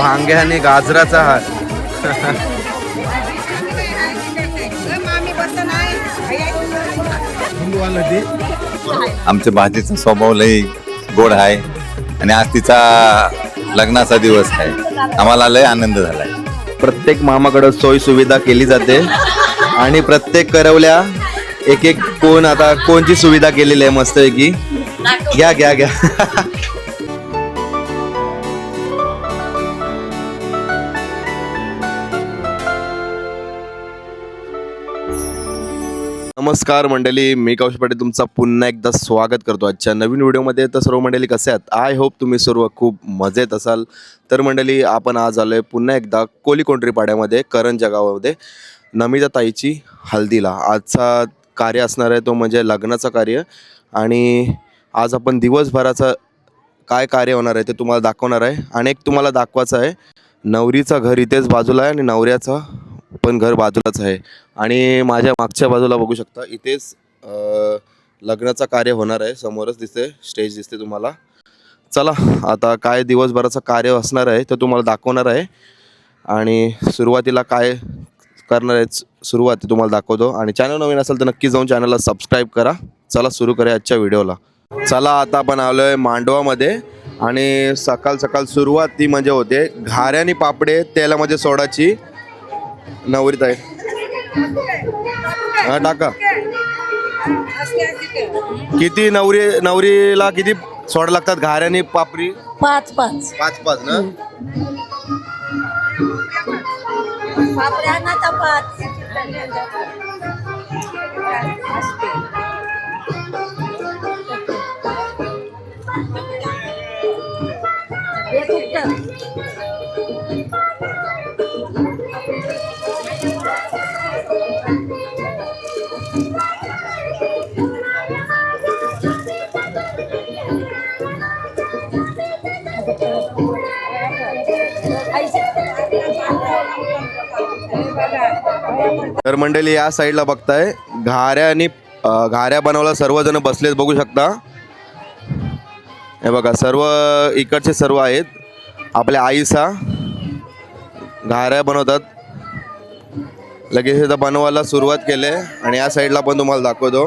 वांग्या आणि गाजराचा हार. आमच्या भाजीचा स्वभाव लय गोड आहे आणि आज तिचा लग्नाचा दिवस आहे. आम्हाला लय आनंद झालाय. प्रत्येक मामाकडे सोय सुविधा केली जाते आणि प्रत्येक करवल्या एक एक कोण आता कोणची सुविधा केलेली आहे मस्त पैकी. घ्या घ्या घ्या. नमस्कार मंडळी, मी कौशल पाटील तुमचा पुन्हा एकदा स्वागत करतो आजच्या नवीन व्हिडिओमध्ये. तर सर्व मंडळी कसे आहात? आय होप तुम्ही सर्व खूप मजेत असाल. तर मंडळी आपण आज आलोय पुन्हा एकदा कोलीकोंडरी पाड्यामध्ये करंजा गावामध्ये नमिता ताईची हल्दीला. आजचा कार्य असणार आहे तो म्हणजे लग्नाचा कार्य आणि आज आपण दिवसभराचा काय कार्य होणार आहे ते तुम्हाला दाखवणार आहे. आणि एक तुम्हाला दाखवायचं आहे, नवरीचं घर इथेच बाजूला आहे आणि नवऱ्याचं पण घर बाजूलाच आहे. आणि माझ्या मागच्या बाजूला बघू शकता इथेच लग्नाचा कार्य होणार आहे. समोरच दिसते स्टेज दिसते तुम्हाला. चला आता काय दिवसभराचं कार्य असणार आहे ते तुम्हाला दाखवणार आहे आणि सुरुवातीला काय करणार आहे सुरुवात ते तुम्हाला दाखवतो. आणि चॅनल नवीन असेल तर नक्की जाऊन चॅनलला सबस्क्राईब करा. चला सुरू करूया आजच्या व्हिडिओला. चला आता आपण आलोय मांडवामध्ये आणि सकाळ सकाळ सुरुवात ती म्हणजे होते घाऱ्यानी पापडे तेलामध्ये सोडाची. नवरीत आहे हा टाका. किती नवरीला किती सोडा लागतात घाऱ्यानी पापडी? 5 5 5 ना. तर मंडळी या साईडला बघताय घाऱ्या बनवला सर्वजण बसलेत बघू शकता. हे बघा सर्व इकडचे सर्व आहेत. आपल्या आईसा घाऱ्या बनवतात. लगेच इथं बनवायला सुरुवात केली आणि या साईडला पण तुम्हाला दाखवतो.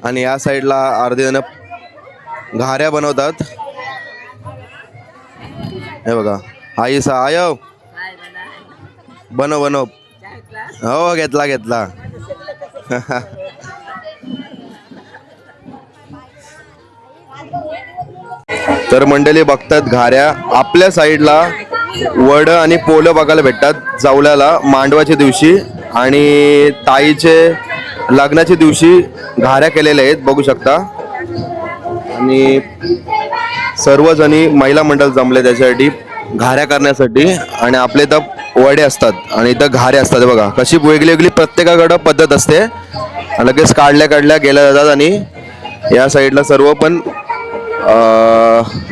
आणि या साईडला अर्धे जण घाऱ्या बनवतात. हे बघा आईसा आयो बनव बनव. हो घेतला घेतला. तर मंडळी बघतात घाऱ्या आपल्या साईडला वड आणि पोलं बघायला भेटतात जावल्याला मांडवाच्या दिवशी. आणि ताईचे लग्नाच्या दिवशी घाऱ्या केलेल्या आहेत बघू शकता. आणि सर्वजणी महिला मंडळ जमले त्याच्यासाठी घाऱ्या करण्यासाठी. आणि आपले इथं वडे असतात आणि इथं घाऱ्या असतात. बघा कशी वेगळी वेगळी प्रत्येकाकडं पद्धत असते. लगेच काढल्या गेल्या जातात. आणि या साईडला सर्व पण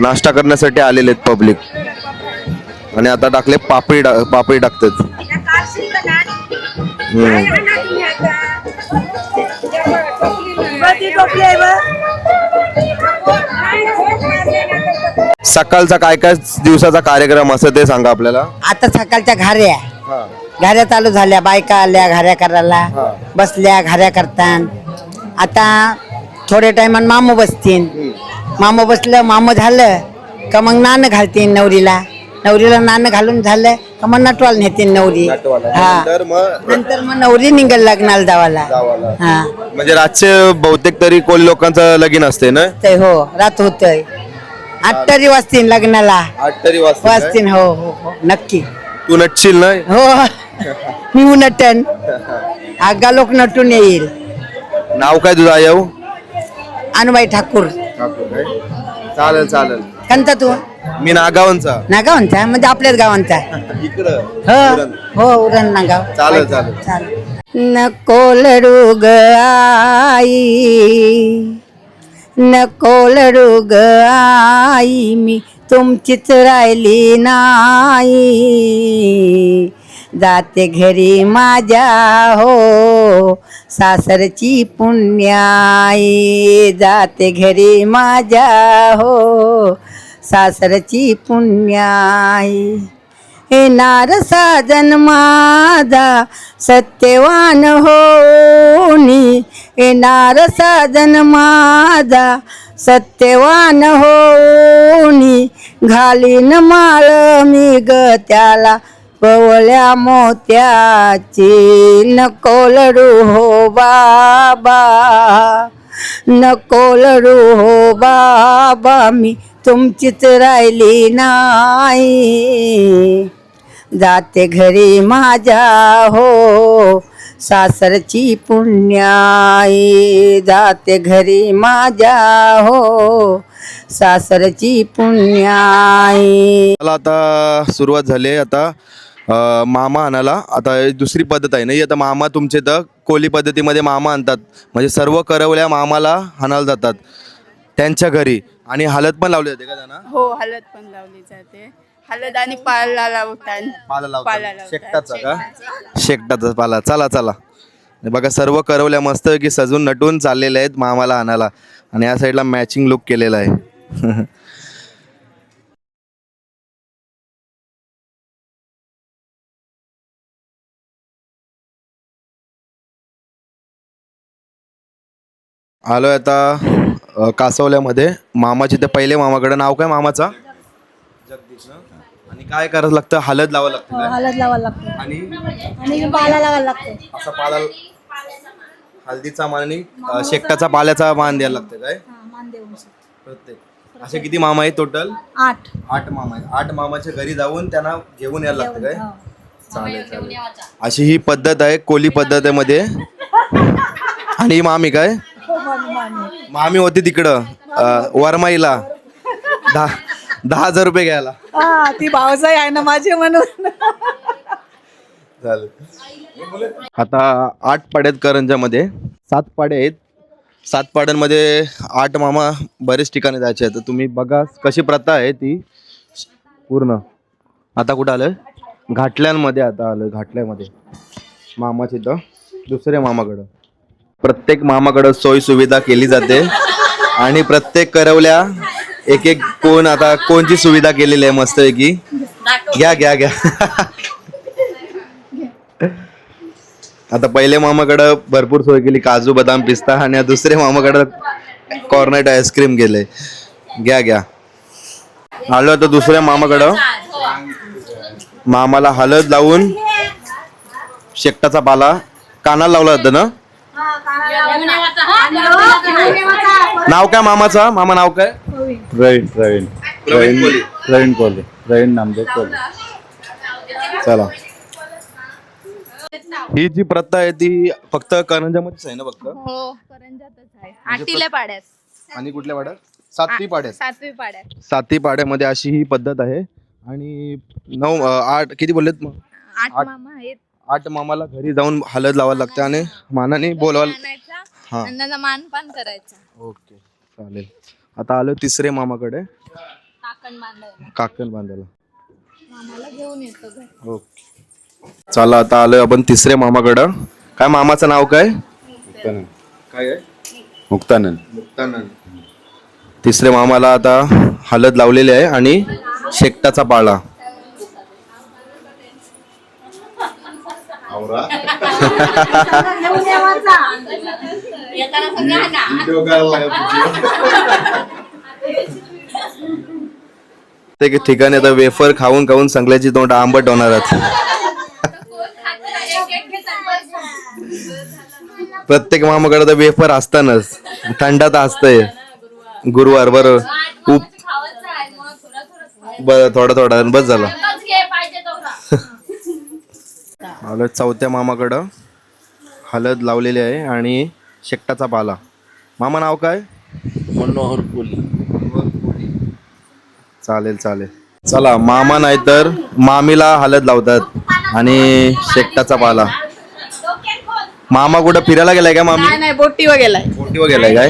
नाश्ता करण्यासाठी आलेले आहेत पब्लिक. आणि आता टाकले पापडी टाकतात. सकाळचा काय काय दिवसाचा कार्यक्रम असं ते सांगा आपल्याला. आता सकाळच्या घाऱ्या चालू झाल्या. बायका आल्या घाऱ्या करायला. बसल्या घाऱ्या करतात. आता थोड्या टायमान मामू बसतील. मामू बसलं मामू झालं का मग नाणं घालतील नवरीला. नवरीला नाणं घालून झालं का मग नटवाला नेतील नवरी. हा नंतर मग नवरी निघल लग्नाला जावाला. हा म्हणजे रातचे बहुतेक तरी कोणी लोकांचं लगीन असते ना. ते हो रात होतय. 8 तरी वाजतील लग्नाला. 8 तरी वाजतील. हो हो हो नक्की. तू नटशील ना. हो मी नटन. आगा लोक नटून येईल. नाव काय तुझं आयव? अनुबाई ठाकूर. चालेल चालेल. कोणता तू? मी नागावांचा. नागावांचा म्हणजे आपल्याच गावांचा. इकडं हो हो उरण नागाव. चालेल चालेल. चालेल. नको लडू ग आई, नको लडू ग आई, मी तुमचीच राहिली नाही. जाते घरी माझ्या हो सासरची पुण्याई जाते घरी माझ्या हो सासरची पुण्याई येणार साजन माझा सत्यवान होनी येणार साजन माझा सत्यवान होनी घालीन माळ मी ग त्याला पवळ्या मोत्याची नको लडू हो बाबा नको लडू हो बाबा मी तुमचीच राहिली नाही जाते घरी माझ्या हो सासरची पुण्याई जाते घरी माझ्या हो सासरची पुण्याई. मला आता सुरुवात झाली आहे आता मामा आणायला. आता ही दुसरी पद्धत आहे नाही. आता मामा तुमचे तर कोली पद्धतीमध्ये मामा आणतात म्हणजे सर्व करवल्या मामाला हाणायला जातात त्यांच्या घरी आणि हळद पण लावली जाते का त्यांना? हो हळद पण लावली जाते. हळद आणि पाला लावतात. पाला पाला लावतात. लावतात. शेकटाचा का? शेकटाचा पाला. चला चला बघा सर्व करवल्या मस्त की सजून नटून चाललेल्या आहेत मामाला आणायला आणि या साईडला मॅचिंग लुक केलेला आहे. आलोय आता कासवल्यामध्ये मामाची ते पहिले मामाकडे. नाव काय मामाचा? जगदीश ना. आणि काय करावं लागतं? हळद लावावं लागतं काय? हळद लावायला लागते आणि आणि पाला लावायला लागते. असा पाला हळदीचा मान आणि शेकटाचा पाल्याचा मान द्यायला लागतं काय? मान देऊन प्रत्येक. असे किती मामा आहेत टोटल? 8. 8 मामा आहेत. 8 मामाच्या घरी जाऊन त्यांना घेऊन यायला लागतं काय? चालेल चालेल. अशी ही पद्धत आहे कोली पद्धतीमध्ये. आणि ही मामी काय? मामी होती तिकडं वरमाईला 10,000 रुपये घ्यायला. ती भावसाई आहे ना माझी म्हणून. चालेल. आता 8 पाड्या आहेत करंजामध्ये. 7 पाड्या आहेत. 7 पाड्यांमध्ये 8 मामा बरेच ठिकाणी जायचे आहेत. तर तुम्ही बघा कशी प्रथा आहे ती पूर्ण. आता कुठं आलोय? घाटल्यांमध्ये आता आलोय. घाटल्यामध्ये मामाची इथं दुसऱ्या मामाकडं. प्रत्येक मामाकडं सोय सुविधा केली जाते आणि प्रत्येक करवल्या एक एक कोण आता कोणची सुविधा केलेली आहे मस्त की घ्या घ्या घ्या. आता पहिले मामाकडं भरपूर सोय केली काजू बदाम पिस्ता आणि दुसऱ्या मामाकडं कॉर्नेट आईस्क्रीम केले. घ्या घ्या. आलो आता दुसऱ्या मामाकडं. मामाला हळद लावून शेकटाचा पाला कानाला लावला जातं ना. नाव काय मामाचा? मामा नाव काय? प्रवीण प्रवीण प्रवीण प्रवीण कोल्हे प्रवीण नामदेव कोल्हे. चला. ही जी प्रथा आहे ती फक्त करंजामध्येच आहे ना फक्त? हो करंजातच आहे. आटील्या पाड्यात आणि कुठल्या पाड्यात? 7 पाड्यात. 7वी पाड्यात. 7 पाड्यामध्ये अशी ही पद्धत आहे. आणि 8 किती बोललेत मग? 8 मामा आहेत. 8 मामाला घरी जाऊन हळद लावायला लागते आणि मानाने बोलवायला. आणायचा हा आणि त्यांना मानपान करायचा. ओके चालेल. आता आलो तिसरे मामाकडे काकण बांधायला. काकण बांधायला. मामाला घेऊन येतो घरी. ओके चला आता आलोय आपण तिसऱ्या मामाकडं. काय मामाचं नाव काय? मुक्तानंद. काय आहे? मुक्तानंद. मुक्तानंद. तिसऱ्या मामाला आता हळद लावलेली आहे आणि शेकटाचा पाळा. ते ठिकाणी आता वेफर खाऊन खाऊन सगळ्याची तोंड आंबट होणार आहेत. प्रत्येक मामाकडे तर वेफर असतानाच थंडात असतंय. गुरुवार बरोबर खूप बरं थोडा थोडा बस झाला. आलो चौथ्या मामाकडं. हळद लावलेली आहे आणि शेकटाचा पाला. मामा नाव काय? मनोहर कोल्हे. चालेल चालेल. चला मामा नाही तर मामीला हळद लावतात आणि शेकटाचा पाला. मामा कुठं फिरायला गेलाय का? मामी नाही बोटीवर गेलाय. बोटीवर गेलाय काय?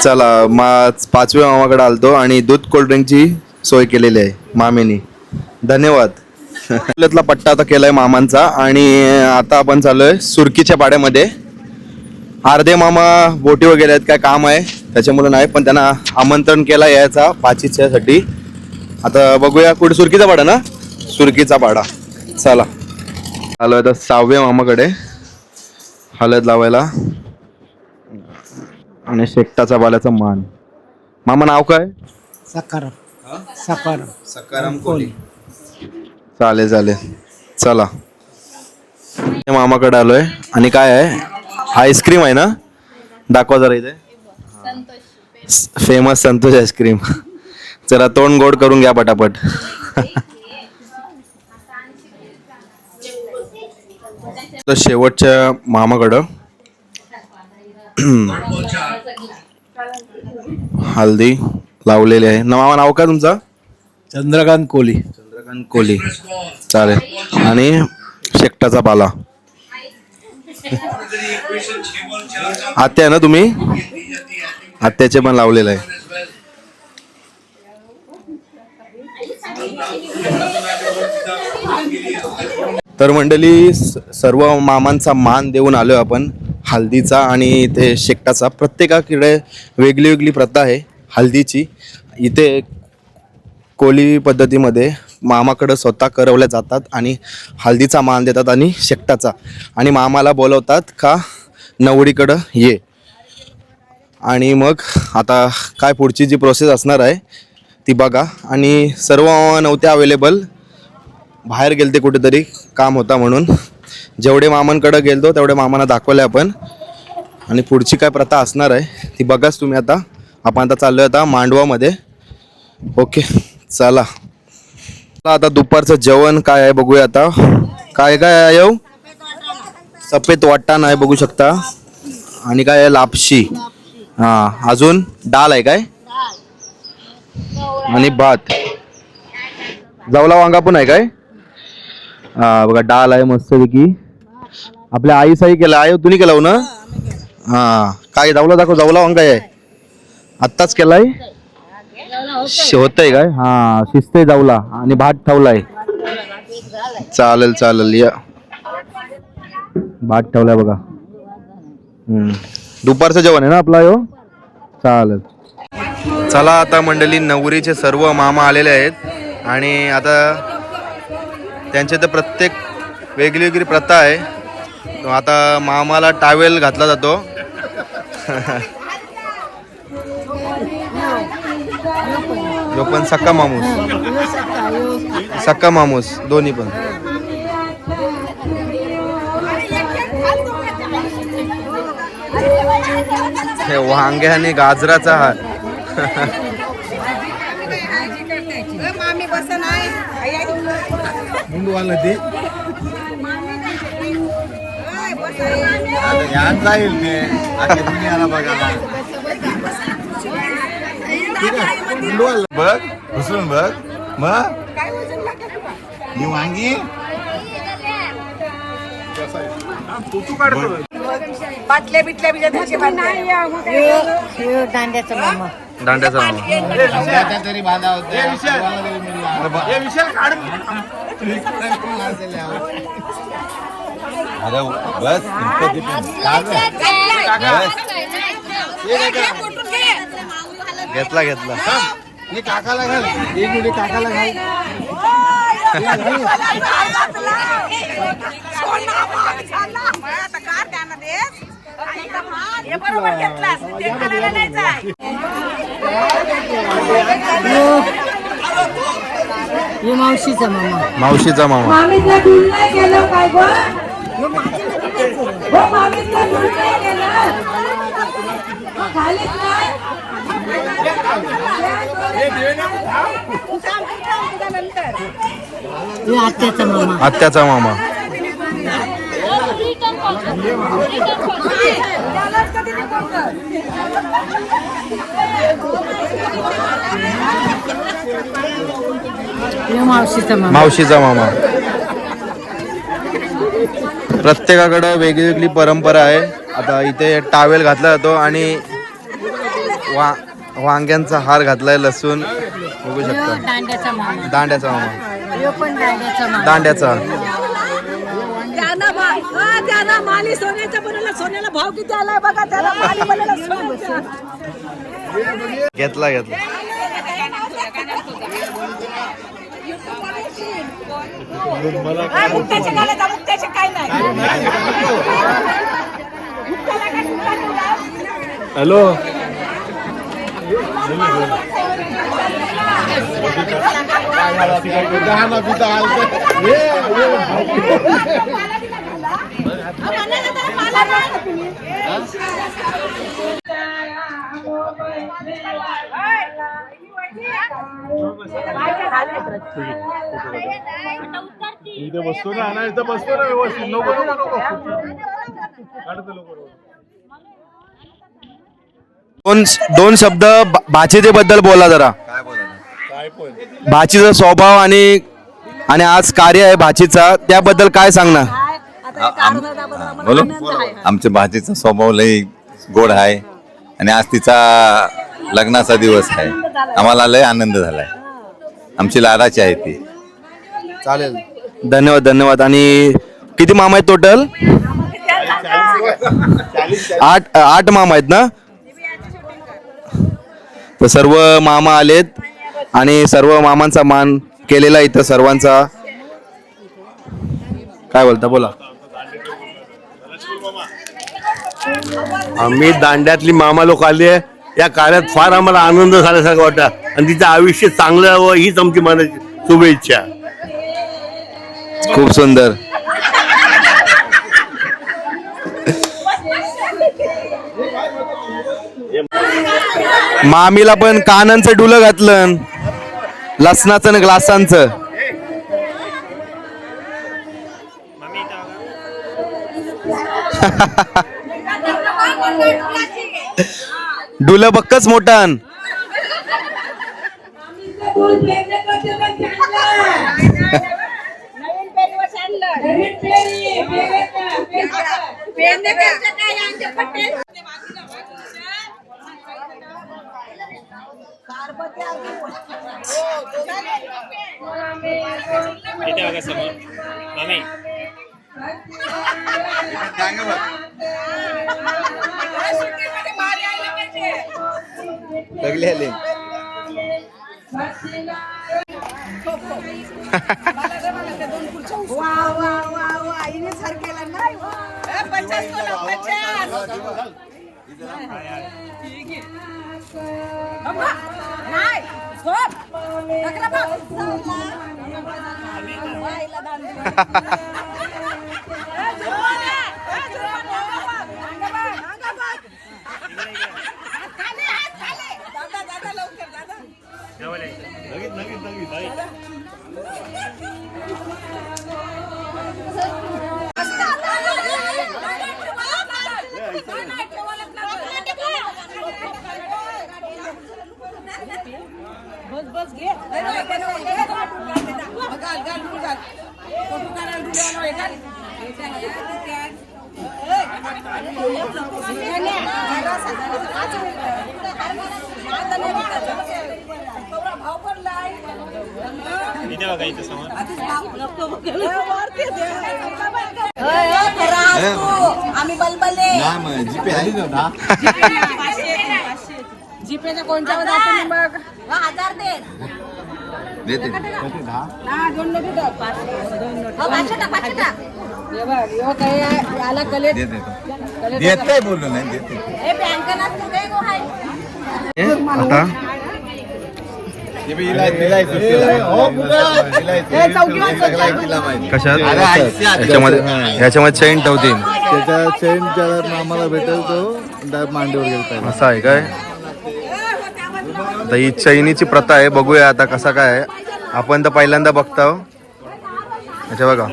चला पाचव्या मामाकडे आलतो आणि दूध कोल्ड्रिंकची सोय केलेली आहे मामेनी. धन्यवाद. आपल्यातला पट्टा आता केलाय मामांचा आणि आता आपण चाललोय सुरकीच्या पाड्यामध्ये. अर्धे मामा बोटी वगैरे आहेत, काय काम आहे त्याच्यामुळे नाही, पण त्यांना आमंत्रण केला यायचा पाचीच्यासाठी. आता बघूया कुठे सुरकीचा पाडा ना, सुरकीचा पाडा. चला आलो आता 6व्या मामाकडे हळद लावायला आणि शेकटाचा बाल्याचा मान. मामा नाव काय? सकाराम कोली. चालेल चालेल. चला मामाकडे आलोय आणि काय आहे, आईस्क्रीम आहे ना, दाखवा जरा इथे. Famous Santosh ice cream. चला तोंड गोड करून घ्या पटापट. तर शेवटच्या मामाकडं हल्दी लावलेली आहे ना. मामा नाव काय तुमचं? चंद्रकांत कोली. चंद्रकांत कोली. चालेल. आणि शेकटाचा पाला. आत्या आहे ना तुम्ही? आत्याचे पण लावलेलं आहे. तर मंडळी सर्व मामांचा मान देऊन आलोय आपण हल्दीचा आणि ते शेकटाचा. प्रत्येकाकडे वेगळी वेगळी प्रथा आहे हल्दीची. इथे कोली पद्धतीमध्ये मामाकडं स्वतः करवल्या जातात आणि हल्दीचा मान देतात आणि शेकटाचा, आणि मामाला बोलवतात का नवरीकडं ये. आणि मग आता काय पुढची जी प्रोसेस असणार आहे ती बघा. आणि सर्व मामा नव्हते अवेलेबल, बाहेर गेलते कुठेतरी, काम होता म्हणून. जेवढे मामांकडे गेलतो तेवढे मामांना दाखवले आपण. आणि पुढची काय प्रथा असणार आहे ती बघाच तुम्ही. आता आपण आता चाललोय आता मांडवामध्ये. ओके चला. आता दुपारचं जेवण काय आहे बघूया. आता काय काय आहे? सफेद वाटाण आहे बघू शकता, आणि काय आहे लापशी. हा अजून डाळ आहे काय, आणि भात. जवला वांगा पण आहे काय. हा बघा डाळ आहे मस्तपैकी. आपल्या आई साई केलं आहे, तुम्ही केलं ना. हा काय जवला दाखव. जवला वांगा आहे आत्ताच केलाय, होतंय काय. हा शिजतंय जवला, आणि भात ठेवलाय. चालेल चालेल या. भात ठेवलाय बघा. दुपारचं जेवण आहे ना आपला यो. चालेल. चला आता मंडळी नवरीचे सर्व मामा आलेले आहेत आणि आता त्यांचे तर प्रत्येक वेगळी वेगळी प्रथा आहे. आता मामाला टावेल घातला जातो. जो पण सक्का मामूस दोन्ही पण. हे वांगे आणि गाजराचा हार. जाईल ते दुनियाला बघायला. बघ घुसून बघ. मग ही वांगी बाटल्या बिटल्या बिच्या दांड्याचा मामा. दांड्याचा मामा. तरी बांधा होते. अरे बस घेतला घेतला. काकाला घाल. एक मिनिट काकाला घाल. मावशीचा मामा. मावशीचा मामा. आत्याचा मामा. आत्याचा मामा. मावशीचा मामा. मावशीचा मामा. प्रत्येकाकडे वेगळी वेगळी परंपरा आहे. आता इथे टावेल घातला जातो आणि वांग्यांचा हार घातलाय, लसूण बघू शकता. दांड्याचा मामा, दांड्याचा. त्याला माली सोन्याच्या बनवला, सोन्याला भाव किती आलाय बघा, त्याला माली बनवला सोन्याचा. घेतला मुक्त्याचे घालायचा, मुक्त्याचे काय नाही. हॅलो. इथे बसतो ना, इथं बसतो ना व्यवस्थित. नको दोन शब्द भाचीचे बद्दल बोला जरा. भाचीचा स्वभाव आणि आज कार्य आहे भाचीचा, त्याबद्दल काय सांगणार? बोलो. आमच्या भाचीचा स्वभाव लय गोड आहे आणि आज तिचा लग्नाचा दिवस आहे. आम्हाला लय आनंद झालाय. आमची लाडाची आहे ती. चालेल, धन्यवाद. आणि किती मामा आहेत टोटल? 8 मामा आहेत ना. तर सर्व मामा आलेत आणि सर्व मामांचा मान केलेला इथं सर्वांचा. काय बोलता, बोला. आम्ही दांड्यातली मामा लोक आली आहे. या कार्यात फार आम्हाला आनंद झाल्यासारखं वाटतं आणि तिचं आयुष्य चांगलं यावं हीच आमची मनाची शुभेच्छा. खूप सुंदर. मामीला पण कानांचं डुलं घातलं, लसणाचं आणि ग्लासांचं. डुलं बक्कच मोठं. आम्ही बलबले जीपेच्या कोणत्या मग 1000 दे. याला कले बोललो नाही. आता कशात ह्याच्यामध्ये चैन ठेवतील. त्याच्या चैन ज्याला आम्हाला भेटेल तो मांडीवर गेला. असं आहे काय? आता ही चैनीची प्रथा आहे, बघूया आता कसा काय आहे. आपण तर पहिल्यांदा बघतो. अच्छा बघा,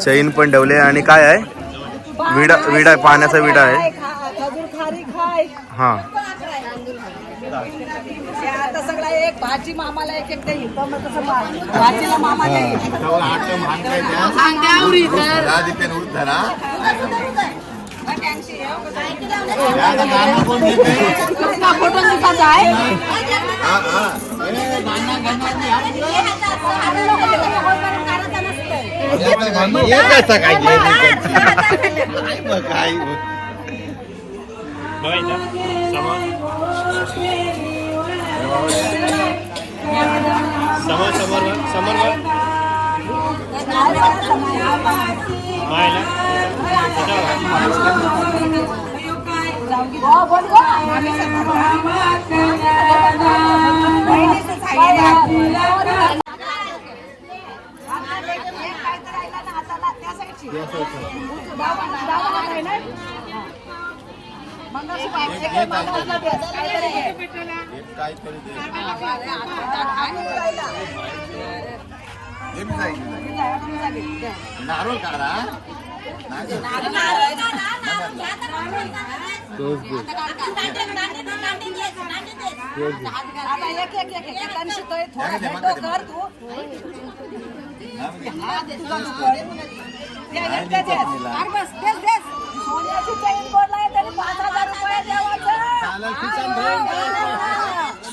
चैन पण ठेवले आणि काय आहे, विडा आहे, पाण्याचा विडा आहे. हा, आता सगळा एक भाजी मामाला एक एक देईल. भाजीला मामा देईल. फोटो निघायचा आहे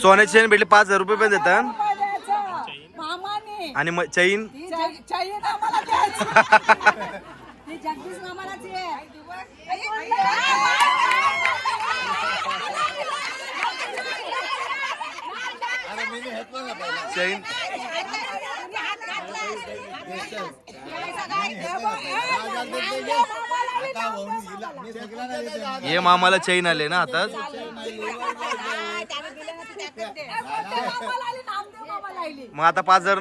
सोन्याची चेन भेटली 5,000 रुपये पण देतात मामाने आणि चैन चाहिए ना आम्हाला द्यायचं. हे जगदीश मामालाच आहे. चैन ये मामाला चैन आले ना आता मग आता 5,000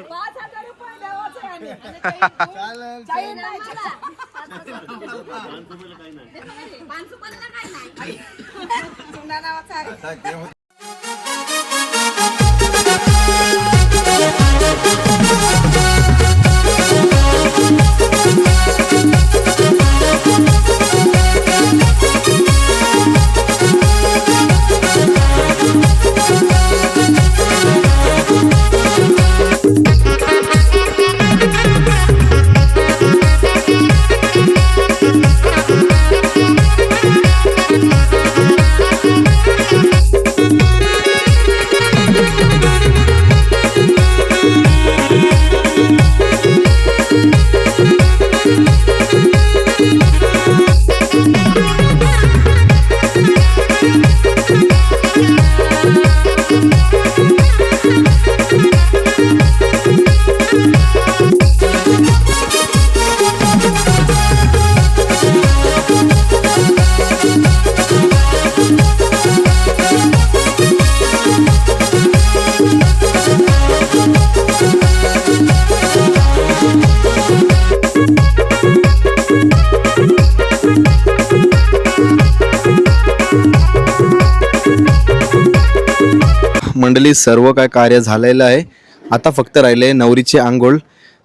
मंडळी सर्व काय कार्य झालेलं आहे. आता फक्त राहिले नवरीची आंघोळ.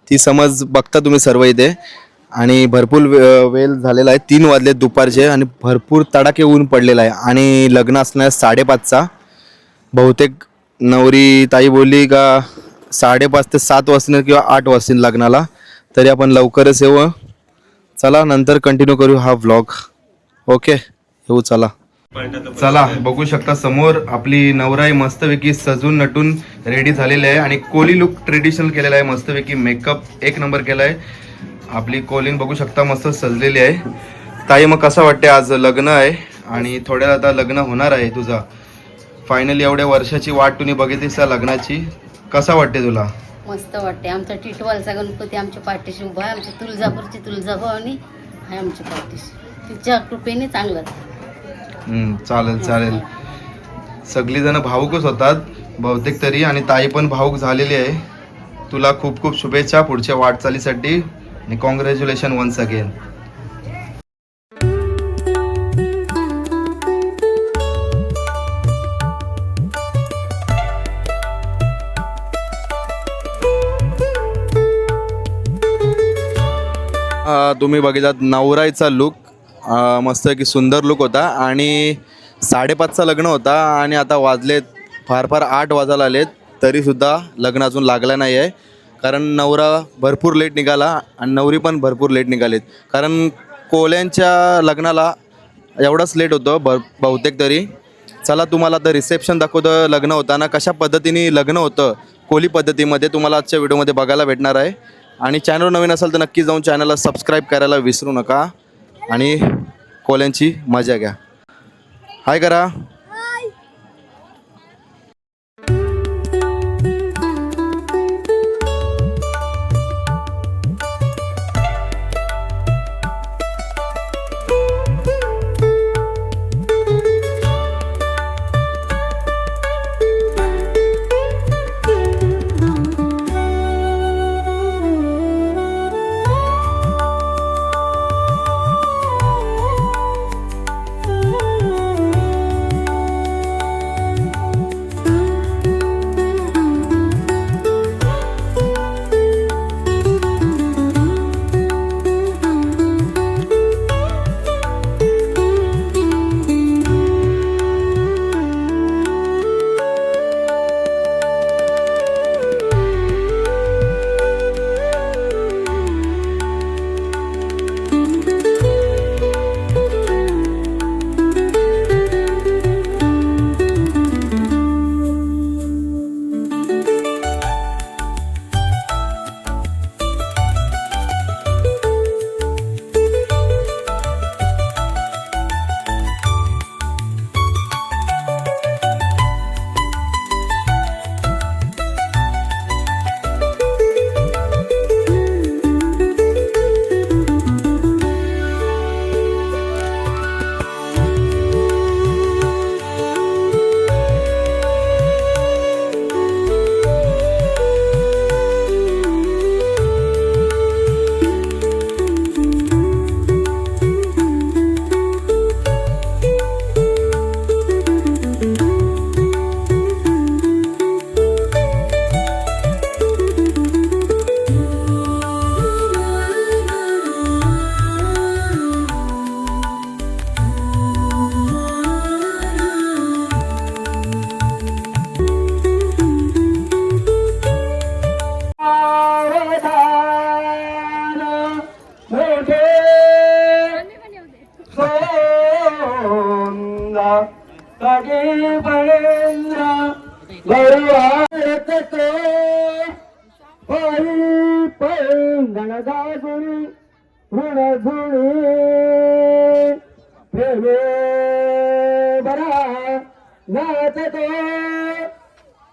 ती समज बघता तुम्ही सर्व इथे आणि भरपूर वेळ झालेला आहे. 3 वाजले दुपारचे आणि भरपूर तडाखे ऊन पडलेला आहे आणि लग्न असण्यास 5:30 बहुतेक नवरी ताई बोलली का 5:30 ते 7 वाजतील किंवा 8 वाजतील लग्नाला. तरी आपण लवकरच येऊ. चला नंतर कंटिन्यू करू हा व्लॉग. ओके येऊ चला. चला बघू शकता समोर आपली नवराई मस्तपैकी सजून नटून रेडी झालेली आहे आणि कोली लुक ट्रेडिशनल केलेला आहे. मस्तपैकी मेकअप 1 नंबर केला आहे. आपली कोलिन बघू शकता मस्त सजलेली आहे. ताई मग कसं वाटते आज लग्न आहे आणि थोड्या आता लग्न होणार आहे तुझा. फायनली एवढ्या वर्षाची वाट तुम्ही बघितलीस त्या लग्नाची. कसा वाटते तुला? मस्त वाटते. आमचा टिटवालचा गणपती आमच्या पाठीशी उभा आहे. आमच्या तुळजापूरची तुळजाभवानी आहे आमच्या पाठीशी. तिच्या कृपेने चांगलं. चालेल चालेल. सगळी जण भावूकच होतात बहुतेक तरी आणि ताई पण भावूक झालेली आहे. तुला खूप खूप शुभेच्छा पुढच्या वाटचालीसाठी आणि कॉंग्रॅच्युलेशन वन्स अगेन. तुम्ही बघितलात नवराईचा लुक. मस्त की सुंदर लुक होता आणि 5:30चा लग्न होता आणि आता वाजलेत फार फार 8 वाजायला आलेत तरीसुद्धा लग्न अजून लागला नाही आहे. कारण नवरा भरपूर लेट निघाला आणि नवरी पण भरपूर लेट निघालेत. कारण कोल्यांच्या लग्नाला एवढंच लेट होतं बहुतेक तरी. चला तुम्हाला आता रिसेप्शन दाखवतं लग्न होताना कशा पद्धतीने लग्न होतं कोली पद्धतीमध्ये तुम्हाला आजच्या व्हिडिओमध्ये बघायला भेटणार आहे. आणि चॅनल नवीन असेल तर नक्की जाऊन चॅनलला सबस्क्राईब करायला विसरू नका आणि कोल्यांची मजा घ्या. हाय करा.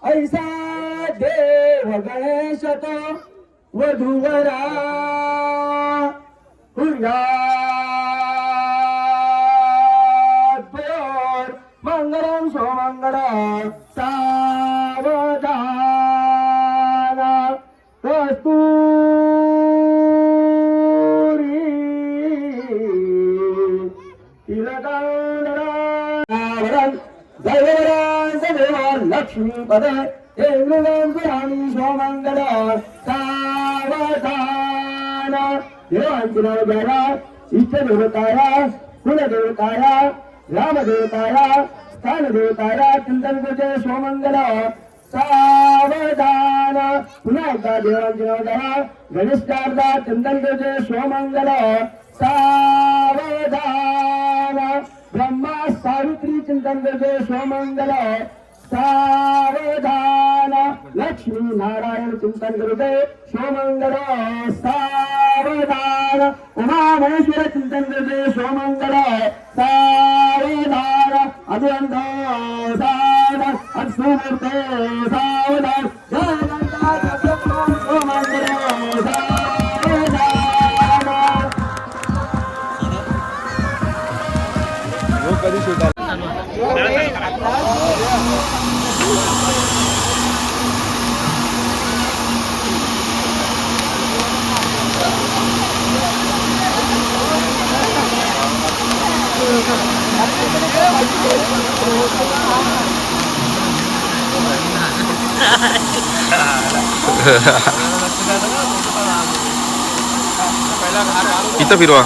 ऐसा देव गणेश तो वधूवरा मंगलम सोमंगला सावधान कस्तूरी लक्ष्मी पदे देवानी सोमंगल सावधान देवांची नाव घ्यायला इष्टदेवताया कुलदेवताया रामदेवताया स्थानदेवताया चिंतन पूजे सोमंगल सावधान. पुन्हा एकदा देवांची नाव घ्यायला गणेशार्धा चिंतन पूजे सोमंगल सावधान. ब्रह्मा सावित्री चिंतन पूजे सोमंगल सावधान. लक्ष्मी नारायण चिंतन गुरुदे सोमंगल सावधान. उमा महेश्वर चिंतन गुरुदे सोमंगल सावधान. अभियंत सावधान अक्षमूर्ते सावधान. जय गणेश सोमंगल इथं फिरवा.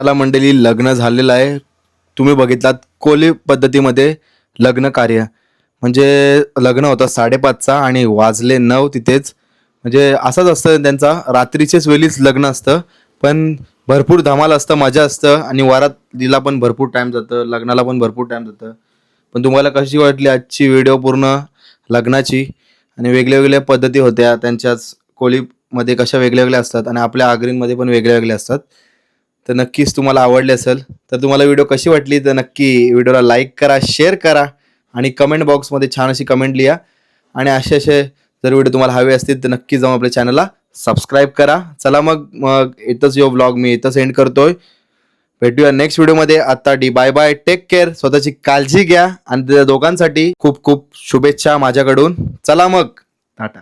मला मंडळी लग्न झालेलं आहे. तुम्ही बघितलात कोली पद्धतीमध्ये लग्न कार्य. म्हणजे लग्न होतं 5:30चा आणि वाजले 9 तिथेच. म्हणजे असंच असतं त्यांचा, रात्रीच्याच वेळीच लग्न असतं, पण भरपूर धमाल असतं, मजा असतं आणि वरातीला पण भरपूर टाईम जातं, लग्नाला पण भरपूर टाईम जातं. पण तुम्हाला कशी वाटली आजची व्हिडिओ पूर्ण लग्नाची? आणि वेगळ्या वेगळ्या पद्धती होत्या त्यांच्याच कोळीमध्ये, कशा वेगळ्या वेगळ्या असतात आणि आपल्या आगरीमध्ये पण वेगळ्या वेगळ्या असतात. तर नक्कीच तुम्हाला आवडले असेल. तर तुम्हाला व्हिडिओ कशी वाटली तर नक्की व्हिडिओला लाईक करा, शेअर करा आणि कमेंट बॉक्समध्ये छान अशी कमेंट लिहा. आणि असे जर व्हिडिओ तुम्हाला हवे असतील तर नक्की जाऊन आपल्या चॅनलला सबस्क्राईब करा. चला मग इथंच यो व्लॉग मी इथंच एंड करतोय. भेटूया नेक्स्ट व्हिडिओमध्ये. आता बाय बाय, टेक केअर, स्वतःची काळजी घ्या आणि त्या दोघांसाठी खूप खूप शुभेच्छा माझ्याकडून. चला मग, टाटा.